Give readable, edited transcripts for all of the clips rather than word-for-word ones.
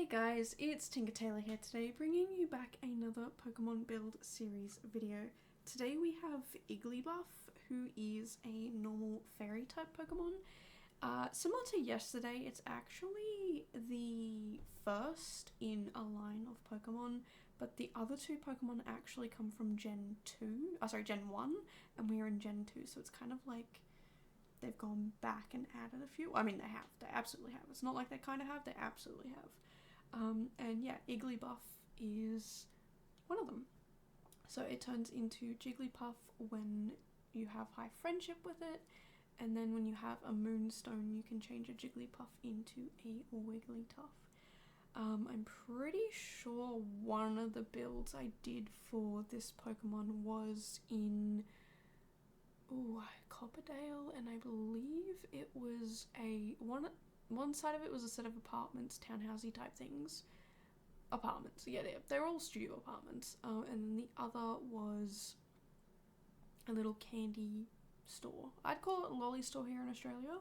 Hey guys, it's Tinker Tailor here today, bringing you back another Pokemon build series video. Today we have Igglybuff, who is a normal fairy type Pokemon. Similar to yesterday, it's actually the first in a line of Pokemon, but the other two Pokemon actually come from Gen 1, and we're in Gen 2, so it's kind of like they've gone back and added a few. I mean, they absolutely have. It's not like they kind of have, they absolutely have. And yeah, Igglybuff is one of them. So it turns into Jigglypuff when you have high friendship with it, and then when you have a Moonstone, you can change a Jigglypuff into a Wigglytuff. I'm pretty sure one of the builds I did for this Pokemon was in Copperdale, and I believe it was one side of it was a set of apartments, townhousey type things. Apartments, yeah, they're all studio apartments. And then the other was a little candy store. I'd call it a lolly store here in Australia,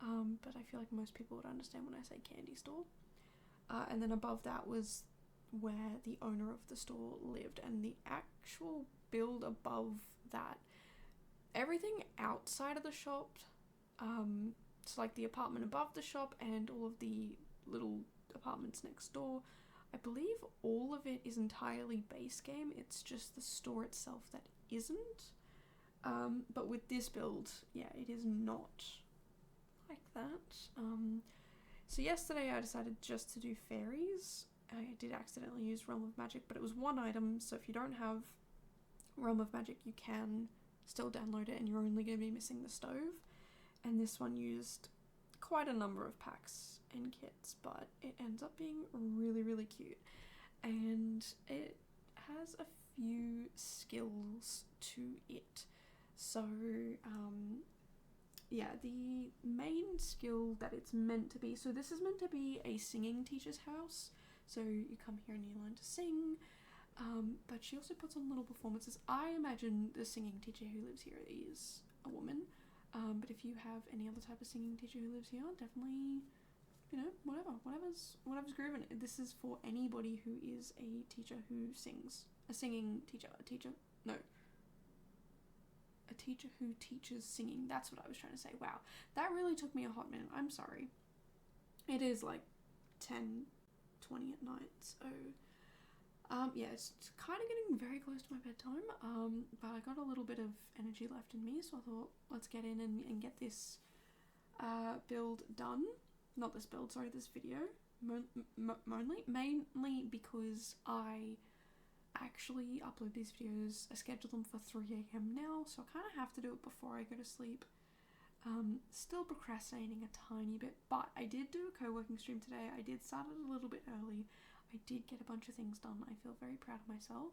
but I feel like most people would understand when I say candy store. And then above that was where the owner of the store lived, and the actual build above that, everything outside of the shop, so like the apartment above the shop and all of the little apartments next door, I believe all of it is entirely base game. It's just the store itself that isn't. But with this build, yeah, it is not like that. So yesterday I decided just to do fairies. I did accidentally use Realm of Magic, but it was one item, so if you don't have Realm of Magic, you can still download it, and you're only going to be missing the stove. And this one used quite a number of packs and kits, but it ends up being really, really cute. And it has a few skills to it. So, yeah, the main skill that it's meant to be, so this is meant to be a singing teacher's house. So you come here and you learn to sing. But she also puts on little performances. I imagine the singing teacher who lives here is a woman. But if you have any other type of singing teacher who lives here, definitely, whatever's grooving. This is for anybody who is a teacher who sings. A singing teacher. A teacher who teaches singing. That's what I was trying to say. Wow. That really took me a hot minute. I'm sorry. It is like 10:20 at night, so yeah, it's kind of getting very close to my bedtime, but I got a little bit of energy left in me, so I thought, let's get in and get this build done. Not this build, sorry, this video. Mainly because I actually upload these videos. I schedule them for 3 a.m. now, so I kind of have to do it before I go to sleep. Still procrastinating a tiny bit, but I did do a co-working stream today. I did start it a little bit early. I did get a bunch of things done. I feel very proud of myself.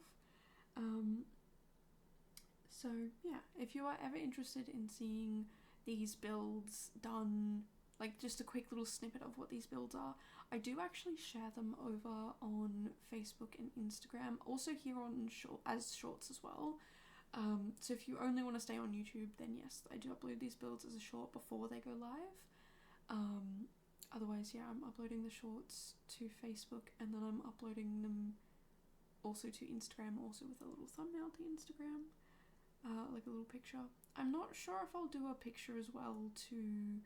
So yeah, if you are ever interested in seeing these builds done, like just a quick little snippet of what these builds are, I do actually share them over on Facebook and Instagram, also here on shorts as well. So if you only want to stay on YouTube, then yes, I do upload these builds as a short before they go live. Otherwise, yeah, I'm uploading the shorts to Facebook, and then I'm uploading them also to Instagram, also with a little thumbnail to Instagram, like a little picture. I'm not sure if I'll do a picture as well to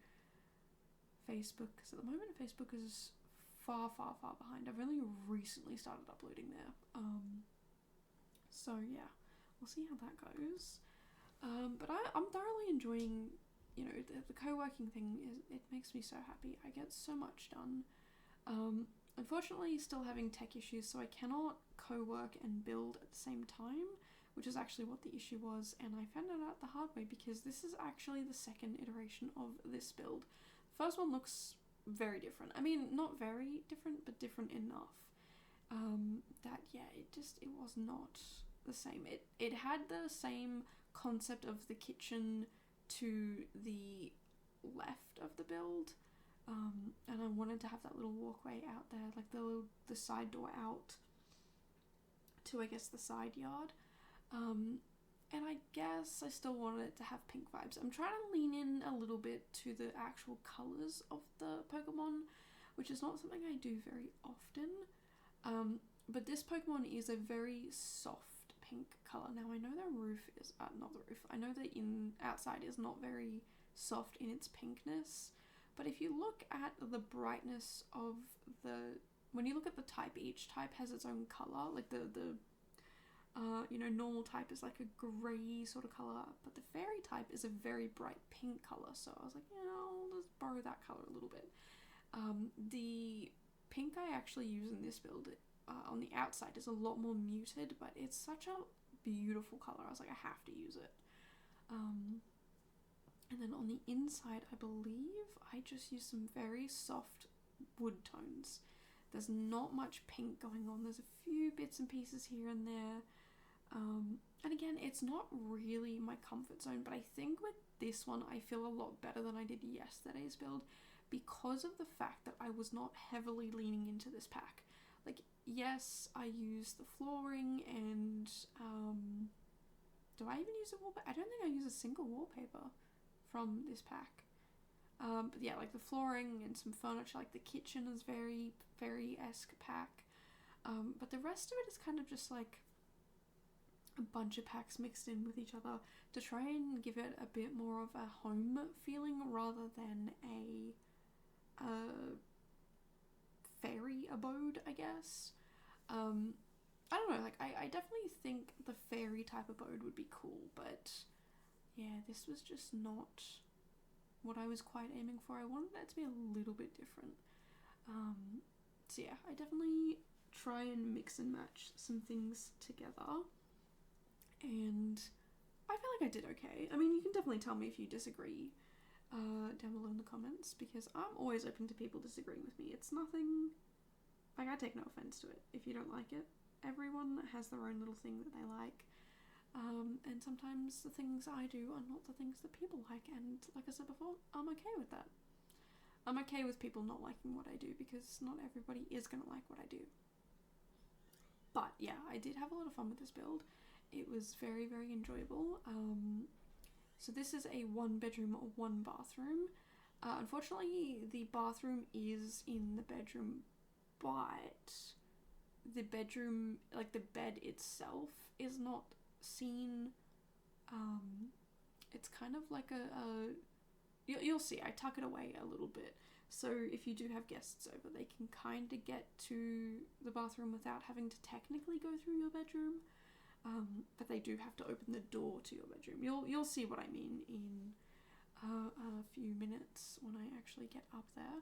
Facebook, because at the moment Facebook is far behind. I've only recently started uploading there. So yeah, we'll see how that goes. But I'm thoroughly enjoying, the co-working thing. It makes me so happy. I get so much done. Unfortunately, still having tech issues, so I cannot co-work and build at the same time, which is actually what the issue was, and I found it out the hard way, because this is actually the second iteration of this build. The first one looks very different. I mean, not very different, but different enough. That, yeah, it was not the same. It had the same concept of the kitchen to the left of the build, and I wanted to have that little walkway out there, like the side door out to, I guess, the side yard, and I guess I still wanted it to have pink vibes. I'm trying to lean in a little bit to the actual colours of the Pokemon, which is not something I do very often. But this Pokemon is a very soft pink colour. Now I know the roof is, not the roof, I know the outside is not very soft in its pinkness, but if you look at the brightness of when you look at the type, each type has its own colour, like the normal type is like a grey sort of colour, but the fairy type is a very bright pink colour, so I was like, I'll just borrow that colour a little bit. The pink I actually use in this build on the outside is a lot more muted, but it's such a beautiful colour, I was like, I have to use it. And then on the inside, I believe I just use some very soft wood tones. There's not much pink going on, there's a few bits and pieces here and there. And again, it's not really my comfort zone, but I think with this one I feel a lot better than I did yesterday's build because of the fact that I was not heavily leaning into this pack. Like, yes, I use the flooring and do I even use a wallpaper? I don't think I use a single wallpaper from this pack. But yeah, like the flooring and some furniture, like the kitchen is very fairy-esque pack. But the rest of it is kind of just like a bunch of packs mixed in with each other to try and give it a bit more of a home feeling rather than a fairy abode, I guess. I don't know, like I definitely think the fairy type abode would be cool, but yeah, this was just not what I was quite aiming for. I wanted that to be a little bit different. So yeah, I definitely try and mix and match some things together, and I feel like I did okay. I mean, you can definitely tell me if you disagree down below in the comments, because I'm always open to people disagreeing with me. It's nothing, like, I take no offense to it if you don't like it. Everyone has their own little thing that they like. And sometimes the things I do are not the things that people like, and like I said before, I'm okay with that. I'm okay with people not liking what I do, because not everybody is going to like what I do. But yeah, I did have a lot of fun with this build. It was very, very enjoyable. So this is a 1-bedroom, 1-bathroom. Unfortunately, the bathroom is in the bedroom, but the bedroom, like the bed itself, is not seen. It's kind of like you'll see, I tuck it away a little bit, so if you do have guests over, they can kind of get to the bathroom without having to technically go through your bedroom, but they do have to open the door to your bedroom. You'll see what I mean in a few minutes when I actually get up there.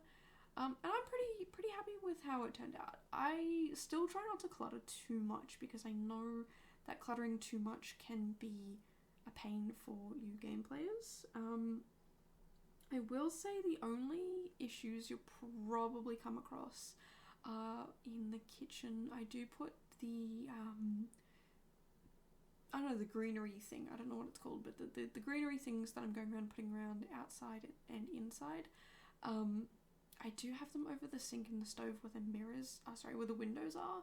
And I'm pretty happy with how it turned out. I still try not to clutter too much, because I know that cluttering too much can be a pain for you game players. I will say the only issues you'll probably come across are in the kitchen. I do put the, I don't know, the greenery thing, I don't know what it's called, but the greenery things that I'm going around putting around outside and inside. I do have them over the sink and the stove where the mirrors, where the windows are.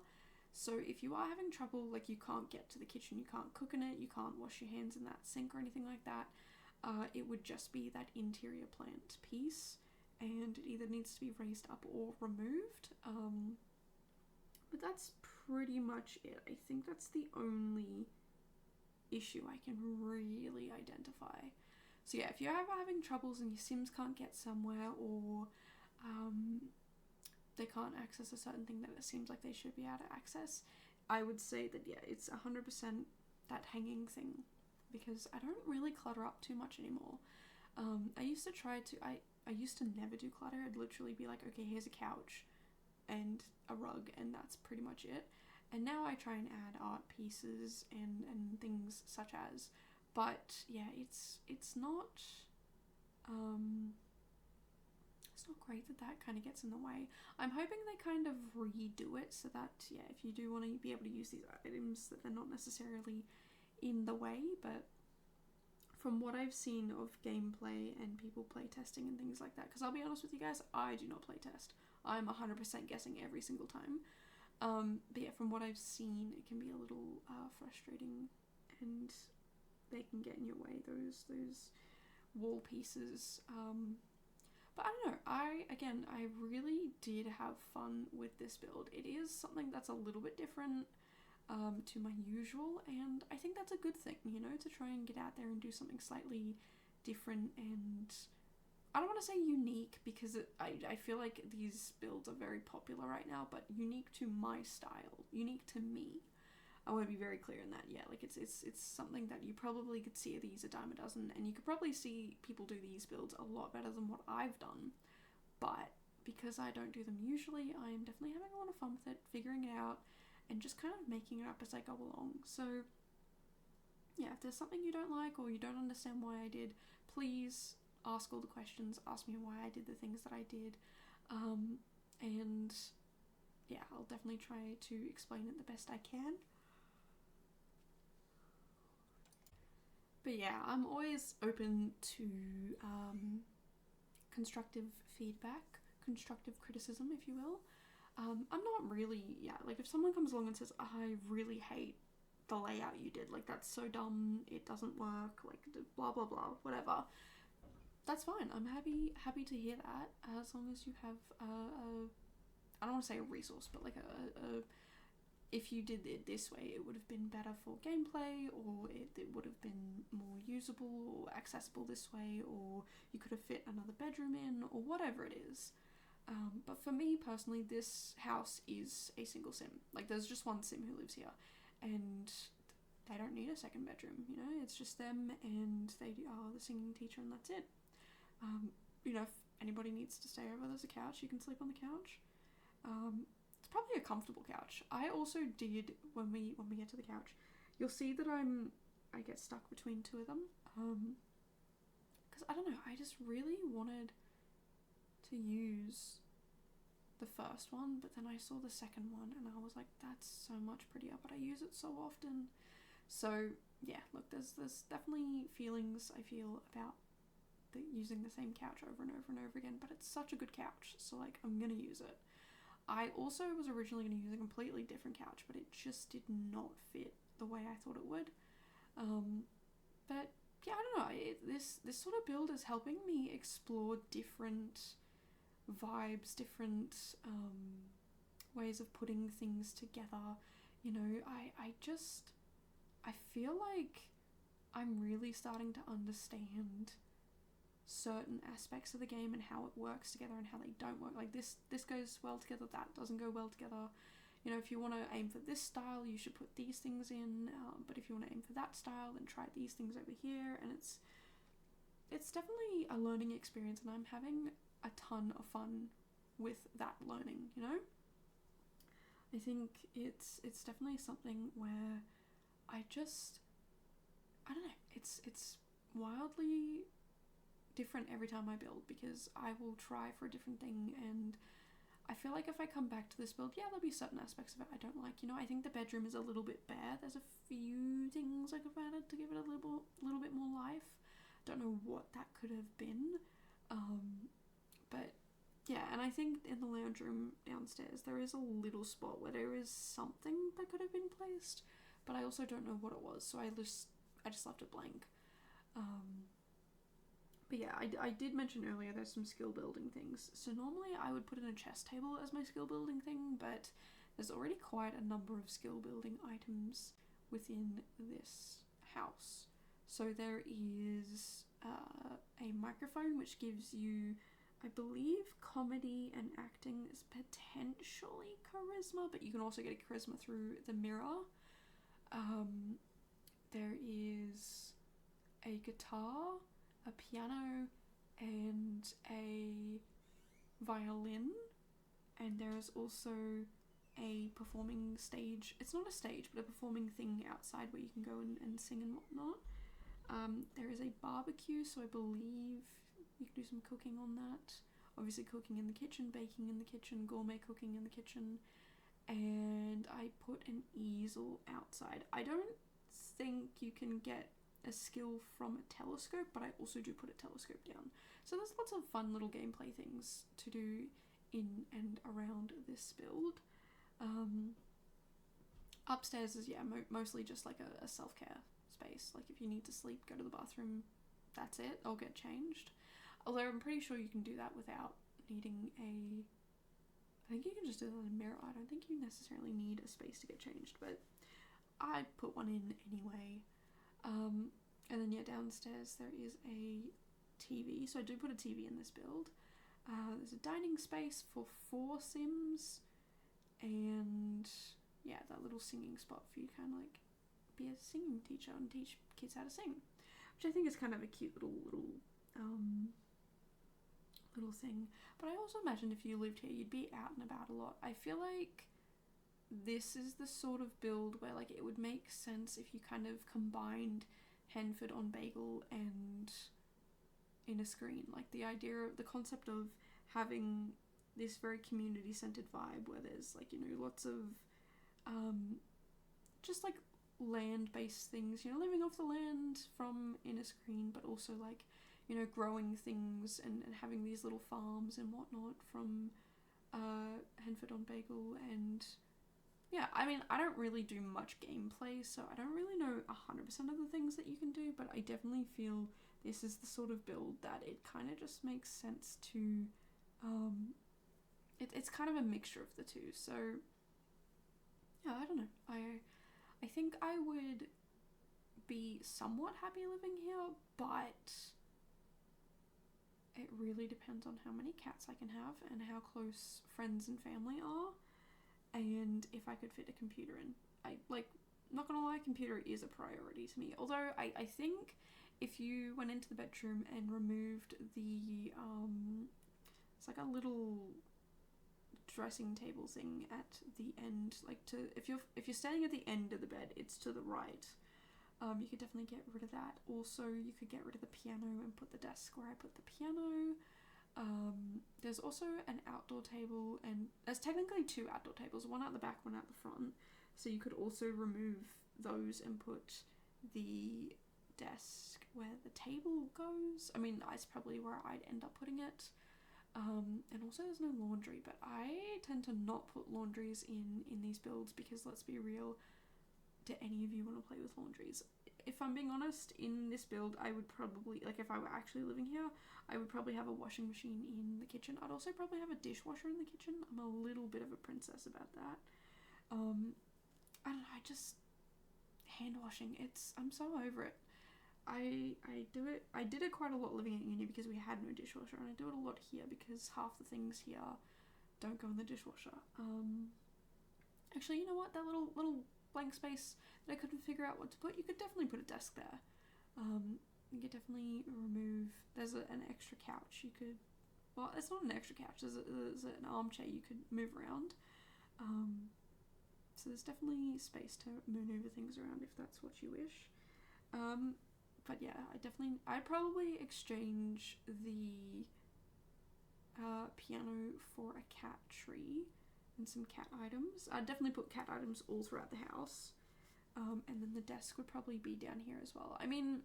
So if you are having trouble, like you can't get to the kitchen, you can't cook in it, you can't wash your hands in that sink or anything like that, it would just be that interior plant piece, and it either needs to be raised up or removed. But that's pretty much it. I think that's the only issue I can really identify. So yeah, if you're ever having troubles and your Sims can't get somewhere, or they can't access a certain thing that it seems like they should be able to access, I would say that yeah, it's 100% that hanging thing, because I don't really clutter up too much anymore. I used to never do clutter. I'd literally be like, okay, here's a couch and a rug, and that's pretty much it. And now I try and add art pieces and things such as, but yeah, it's not great that kind of gets in the way. I'm hoping they kind of redo it so that, yeah, if you do want to be able to use these items, that they're not necessarily in the way. But from what I've seen of gameplay and people play testing and things like that, because I'll be honest with you guys, I do not play test. I'm 100% guessing every single time. But yeah, from what I've seen, it can be a little frustrating, and they can get in your way, those wall pieces. But I don't know, I really did have fun with this build. It is something that's a little bit different to my usual, and I think that's a good thing, you know, to try and get out there and do something slightly different, and I don't want to say unique because I feel like these builds are very popular right now, but unique to my style, unique to me. I want to be very clear in that. Yeah, like it's something that you probably could see these a dime a dozen, and you could probably see people do these builds a lot better than what I've done. But because I don't do them usually, I'm definitely having a lot of fun with it, figuring it out, and just kind of making it up as I go along. So yeah, if there's something you don't like or you don't understand why I did, please ask all the questions, ask me why I did the things that I did, and yeah, I'll definitely try to explain it the best I can. But yeah, I'm always open to constructive feedback, constructive criticism, if you will. I'm not really, yeah, like if someone comes along and says, I really hate the layout you did, like that's so dumb, it doesn't work, like blah blah blah, whatever, that's fine. I'm happy to hear that, as long as you have I don't want to say a resource, but like a if you did it this way, it would have been better for gameplay, or it would have been more usable or accessible this way, or you could have fit another bedroom in, or whatever it is. But for me personally, this house is a single sim. Like, there's just one sim who lives here, and they don't need a second bedroom, you know? It's just them, and they are the singing teacher, and that's it. You know, if anybody needs to stay over, there's a couch, you can sleep on the couch. It's probably a comfortable couch. I also did, when we get to the couch, you'll see that I get stuck between two of them, because I don't know, I just really wanted to use the first one, but then I saw the second one and I was like, that's so much prettier, but I use it so often. So yeah, look, there's definitely feelings I feel about using the same couch over and over and over again, but it's such a good couch, so like, I'm gonna use it. I also was originally going to use a completely different couch, but it just did not fit the way I thought it would. But yeah, I don't know, this sort of build is helping me explore different vibes, different ways of putting things together. You know, I feel like I'm really starting to understand certain aspects of the game and how it works together and how they don't work. Like this goes well together, that doesn't go well together. You know, if you want to aim for this style, you should put these things in, but if you want to aim for that style, then try these things over here. And it's definitely a learning experience, and I'm having a ton of fun with that learning, you know? I think it's definitely something where I don't know, it's wildly different every time I build, because I will try for a different thing, and I feel like if I come back to this build, yeah, there'll be certain aspects of it I don't like. You know, I think the bedroom is a little bit bare. There's a few things I could have added to give it a little bit more life. Don't know what that could have been, but yeah. And I think in the lounge room downstairs there is a little spot where there is something that could have been placed, but I also don't know what it was, so I just left it blank. But yeah, I did mention earlier there's some skill building things. So normally I would put in a chess table as my skill building thing, but there's already quite a number of skill building items within this house. So there is a microphone which gives you, I believe, comedy and acting is potentially charisma, but you can also get a charisma through the mirror. There is a guitar, a piano, and a violin, and there's also a performing stage. It's not a stage, but a performing thing outside where you can go and sing and whatnot. There is a barbecue, so I believe you can do some cooking on that. Obviously cooking in the kitchen, baking in the kitchen, gourmet cooking in the kitchen, and I put an easel outside. I don't think you can get a skill from a telescope, but I also do put a telescope down. So there's lots of fun little gameplay things to do in and around this build. Upstairs is, yeah, mostly just like a self-care space. Like if you need to sleep, go to the bathroom, that's it, or get changed. Although I'm pretty sure you can do that without needing a... I think you can just do that in a mirror. I don't think you necessarily need a space to get changed, but I put one in anyway. And then yeah, downstairs there is a TV. So I do put a TV in this build. There's a dining space for 4 Sims, and yeah, that little singing spot for you kind of like be a singing teacher and teach kids how to sing, which I think is kind of a cute little thing. But I also imagine if you lived here, you'd be out and about a lot. I feel like this is the sort of build where like it would make sense if you kind of combined Henford on Bagel and Inner Screen. Like the idea of the concept of having this very community centered vibe where there's like, you know, lots of just like land based things, you know, living off the land from Inner Screen, but also like, you know, growing things and having these little farms and whatnot from Henford on Bagel. And yeah, I mean, I don't really do much gameplay, so I don't really know 100% of the things that you can do, but I definitely feel this is the sort of build that it kind of just makes sense to, it's kind of a mixture of the two. So yeah, I don't know. I think I would be somewhat happy living here, but it really depends on how many cats I can have and how close friends and family are, and if I could fit a computer in. Not gonna lie, computer is a priority to me. Although I think if you went into the bedroom and removed the it's like a little dressing table thing at the end, like if you're standing at the end of the bed, it's to the right. You could definitely get rid of that. Also, you could get rid of the piano and put the desk where I put the piano. There's also an outdoor table, and there's technically 2 outdoor tables, one out the back, one out the front. So you could also remove those and put the desk where the table goes. I mean, that's probably where I'd end up putting it. And also there's no laundry, but I tend to not put laundries in these builds because, let's be real, do any of you want to play with laundries? If I'm being honest, in this build, I would probably, like if I were actually living here, I would probably have a washing machine in the kitchen. I'd also probably have a dishwasher in the kitchen. I'm a little bit of a princess about that. I don't know, I just, hand washing, I'm so over it. I did it quite a lot living at uni because we had no dishwasher, and I do it a lot here because half the things here don't go in the dishwasher. Actually, you know what, that little blank space that I couldn't figure out what to put, you could definitely put a desk there. You could definitely remove, there's an extra couch you could, well, it's not an extra couch, there's an armchair you could move around. So there's definitely space to maneuver things around if that's what you wish. But yeah, I'd probably exchange the piano for a cat tree and some cat items. I'd definitely put cat items all throughout the house. And then the desk would probably be down here as well. I mean,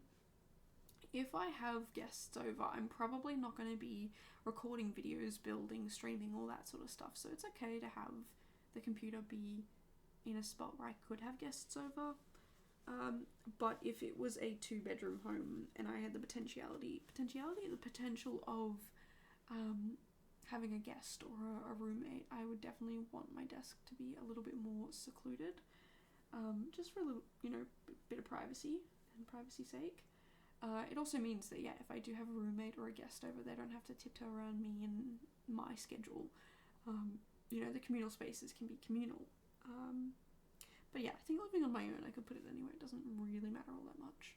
if I have guests over, I'm probably not going to be recording videos, building, streaming, all that sort of stuff. So it's okay to have the computer be in a spot where I could have guests over. But if it was a 2-bedroom home and I had the potential of having a guest or a roommate, I would definitely want my desk to be a little bit more secluded, just for a little, you know, bit of privacy and privacy's sake. It also means that, yeah, if I do have a roommate or a guest over, they don't have to tiptoe around me and my schedule. You know, the communal spaces can be communal. But yeah, I think living on my own, I could put it anywhere. It doesn't really matter all that much.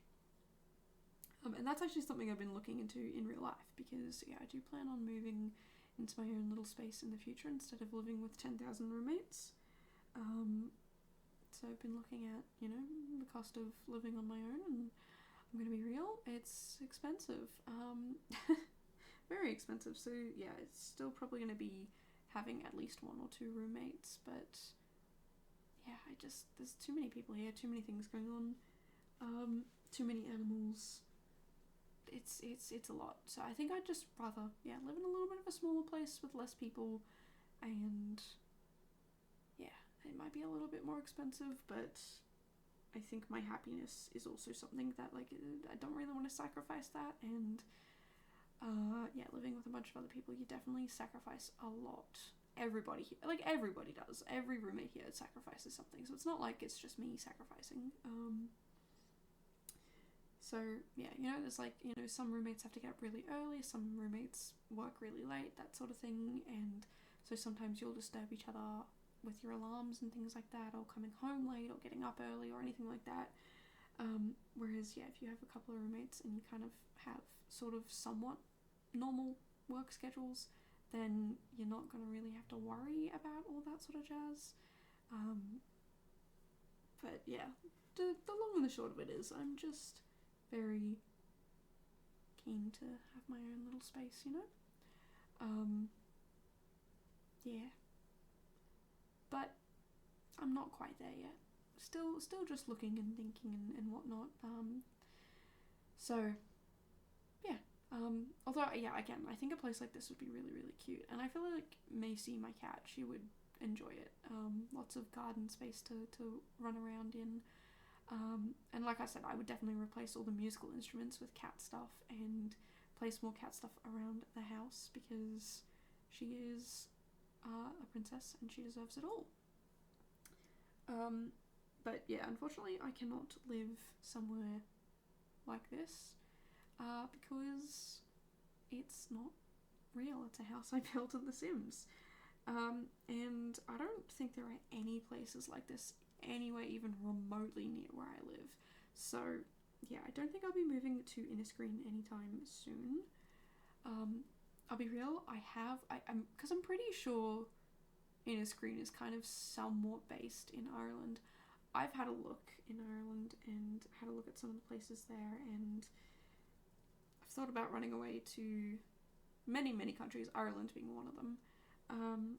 And that's actually something I've been looking into in real life because, yeah, I do plan on moving into my own little space in the future instead of living with 10,000 roommates. So I've been looking at, you know, the cost of living on my own, and I'm going to be real, it's expensive. Very expensive. So yeah, it's still probably going to be having at least 1 or 2 roommates, but yeah, there's too many people here, too many things going on, too many animals. It's a lot. So I think I'd just rather, yeah, live in a little bit of a smaller place with less people, and yeah, it might be a little bit more expensive, but I think my happiness is also something that, like, I don't really want to sacrifice that, and yeah, living with a bunch of other people, you definitely sacrifice a lot. Everybody here, like everybody does. Every roommate here sacrifices something, so it's not like it's just me sacrificing. So yeah, you know, there's like, you know, some roommates have to get up really early, some roommates work really late, that sort of thing, and so sometimes you'll disturb each other with your alarms and things like that, or coming home late, or getting up early, or anything like that. Whereas, yeah, if you have a couple of roommates and you kind of have sort of somewhat normal work schedules, then you're not going to really have to worry about all that sort of jazz. But yeah, the long and the short of it is I'm just very keen to have my own little space, you know? Yeah. But I'm not quite there yet. Still just looking and thinking and whatnot. So, yeah. Although, yeah, again, I think a place like this would be really, really cute. And I feel like Macy, my cat, she would enjoy it. Lots of garden space to run around in. And like I said, I would definitely replace all the musical instruments with cat stuff and place more cat stuff around the house because she is a princess and she deserves it all. But yeah, unfortunately I cannot live somewhere like this because it's not real. It's a house I built in The Sims. And I don't think there are any places like this anywhere even remotely near where I live. So yeah, I don't think I'll be moving to Innisgreen anytime soon. I'll be real, I'm because I'm pretty sure Innisgreen is kind of somewhat based in Ireland. I've had a look in Ireland and had a look at some of the places there, and I've thought about running away to many, many countries, Ireland being one of them. And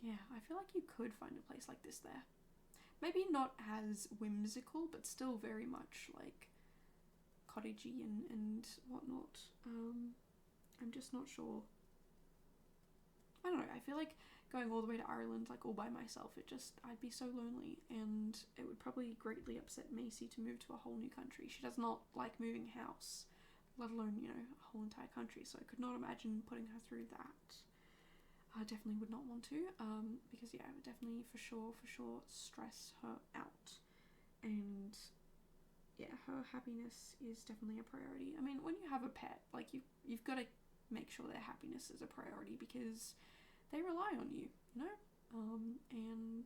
yeah, I feel like you could find a place like this there. Maybe not as whimsical, but still very much like cottagey and whatnot. I'm just not sure. I don't know, I feel like going all the way to Ireland, like all by myself, I'd be so lonely, and it would probably greatly upset Macy to move to a whole new country. She does not like moving house, let alone, you know, a whole entire country, so I could not imagine putting her through that. I definitely would not want to, because yeah, it would definitely for sure stress her out. And yeah, her happiness is definitely a priority. I mean, when you have a pet, like you've got to make sure their happiness is a priority because they rely on you, you know? And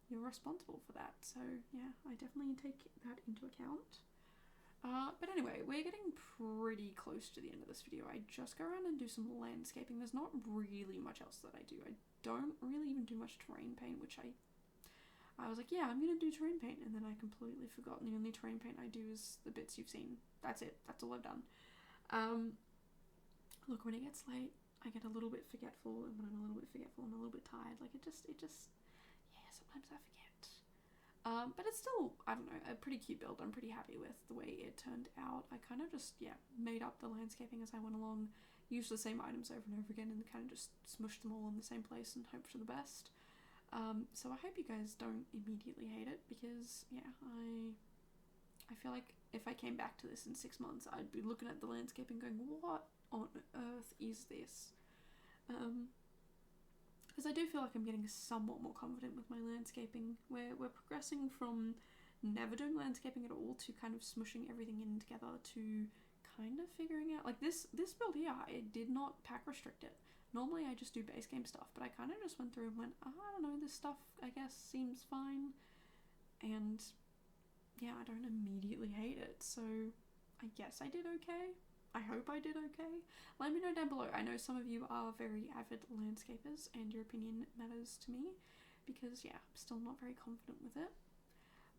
you're responsible for that. So yeah, I definitely take that into account. But anyway, we're getting pretty close to the end of this video. I just go around and do some landscaping. There's not really much else that I do. I don't really even do much terrain paint, which I was like, yeah, I'm gonna do terrain paint, and then I completely forgot. And the only terrain paint I do is the bits you've seen. That's it. That's all I've done. Look, when it gets late, I get a little bit forgetful, and when I'm a little bit forgetful, I'm a little bit tired. Like it just, yeah, sometimes I forget. But it's still, I don't know, a pretty cute build. I'm pretty happy with the way it turned out. I kind of just, yeah, made up the landscaping as I went along, used the same items over and over again, and kind of just smushed them all in the same place and hoped for the best. So I hope you guys don't immediately hate it, because, yeah, I feel like if I came back to this in 6 months, I'd be looking at the landscape and going, what on earth is this? Because I do feel like I'm getting somewhat more confident with my landscaping. We're progressing from never doing landscaping at all to kind of smushing everything in together to kind of figuring out, like this build here, I did not pack restrict it. Normally I just do base game stuff, but I kind of just went through and went, I don't know, this stuff I guess seems fine, and yeah, I don't immediately hate it, so I guess I did okay. I hope I did okay. Let me know down below. I know some of you are very avid landscapers and your opinion matters to me because, yeah, I'm still not very confident with it.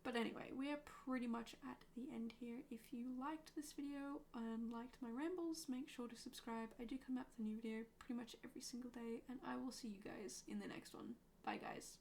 But anyway, we are pretty much at the end here. If you liked this video and liked my rambles, make sure to subscribe. I do come out with a new video pretty much every single day, and I will see you guys in the next one. Bye, guys.